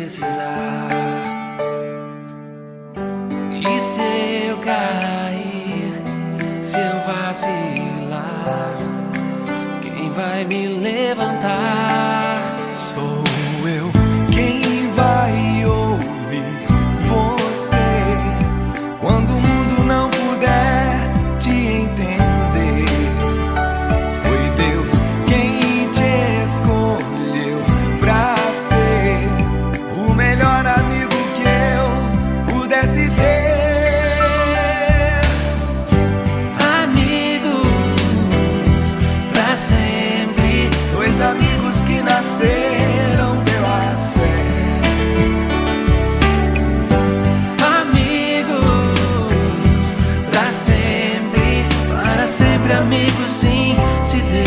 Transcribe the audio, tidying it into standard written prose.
precisar. E se eu cair, se eu vacilar, quem vai me levantar? Sou eu quem vai ouvir você quando o mundo não puder te entender. Foi Deus quem te escolheu pra ser o melhor amigo que eu pudesse ter. Amigos pra sempre, Dois amigos que nasceram pela fé. amigos pra sempre, para sempre amigos sim, se Deus